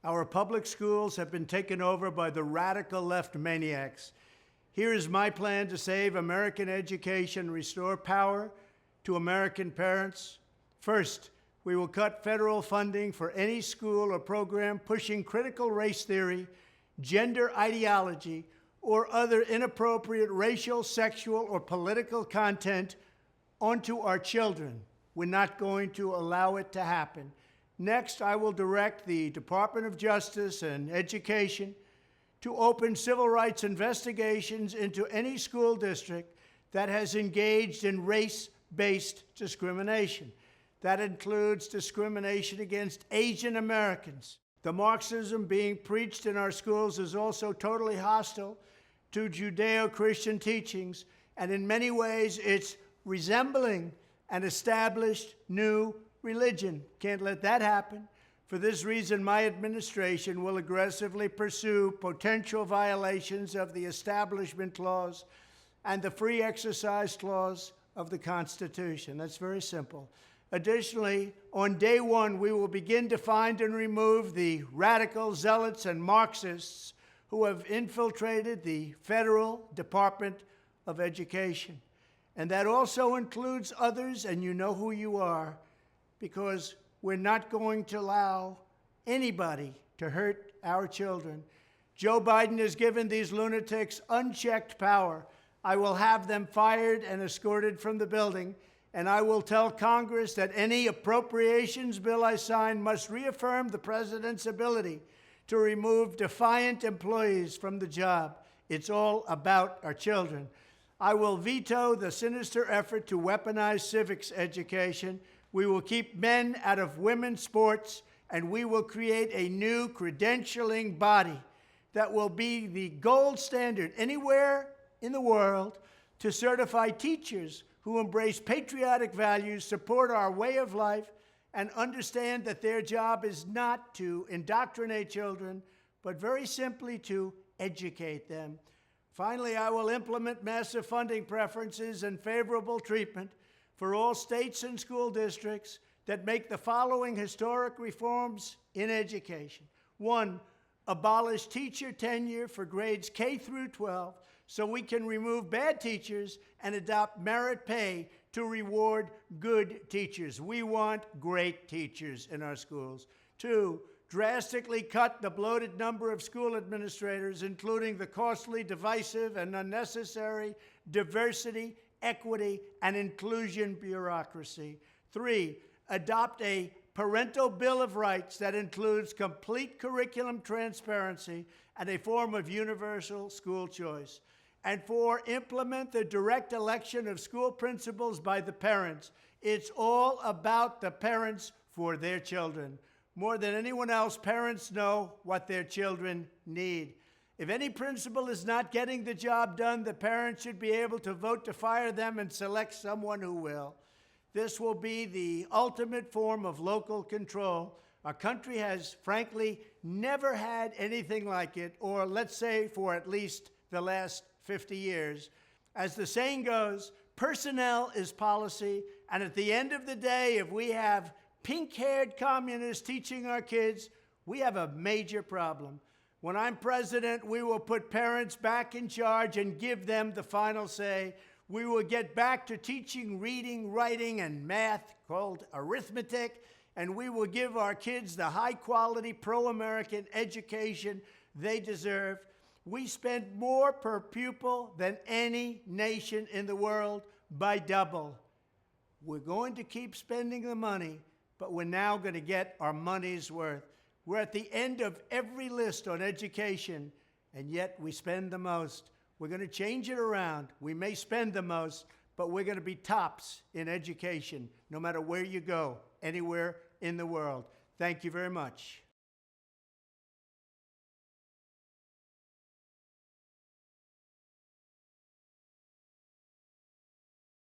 Our public schools have been taken over by the radical left maniacs. Here is my plan to save American education, restore power to American parents. First, we will cut federal funding for any school or program pushing critical race theory, gender ideology, or other inappropriate racial, sexual, or political content onto our children. We're not going to allow it to happen. Next, I will direct the Department of Justice and Education to open civil rights investigations into any school district that has engaged in race-based discrimination. That includes discrimination against Asian Americans. The Marxism being preached in our schools is also totally hostile to Judeo-Christian teachings, and in many ways it's resembling an established new religion. Can't let that happen. For this reason, my administration will aggressively pursue potential violations of the Establishment Clause and the Free Exercise Clause of the Constitution. That's very simple. Additionally, on day one, we will begin to find and remove the radical zealots and Marxists who have infiltrated the Federal Department of Education. And that also includes others, and you know who you are, because we're not going to allow anybody to hurt our children. Joe Biden has given these lunatics unchecked power. I will have them fired and escorted from the building, and I will tell Congress that any appropriations bill I sign must reaffirm the president's ability to remove defiant employees from the job. It's all about our children. I will veto the sinister effort to weaponize civics education. We will keep men out of women's sports, and we will create a new credentialing body that will be the gold standard anywhere in the world to certify teachers who embrace patriotic values, support our way of life, and understand that their job is not to indoctrinate children, but very simply to educate them. Finally, I will implement massive funding preferences and favorable treatment for all states and school districts that make the following historic reforms in education. 1, abolish teacher tenure for grades K through 12 so we can remove bad teachers and adopt merit pay to reward good teachers. We want great teachers in our schools. 2, drastically cut the bloated number of school administrators, including the costly, divisive, and unnecessary diversity, equity, and inclusion bureaucracy. 3, adopt a parental bill of rights that includes complete curriculum transparency and a form of universal school choice. And 4, implement the direct election of school principals by the parents. It's all about the parents for their children. More than anyone else, parents know what their children need. If any principal is not getting the job done, the parents should be able to vote to fire them and select someone who will. This will be the ultimate form of local control. Our country has, frankly, never had anything like it, or let's say for at least the last 50 years. As the saying goes, personnel is policy, and at the end of the day, if we have pink-haired communists teaching our kids, we have a major problem. When I'm president, we will put parents back in charge and give them the final say. We will get back to teaching reading, writing, and math, called arithmetic, and we will give our kids the high-quality, pro-American education they deserve. We spend more per pupil than any nation in the world by double. We're going to keep spending the money, but we're now going to get our money's worth. We're at the end of every list on education, and yet we spend the most. We're going to change it around. We may spend the most, but we're going to be tops in education, no matter where you go, anywhere in the world. Thank you very much.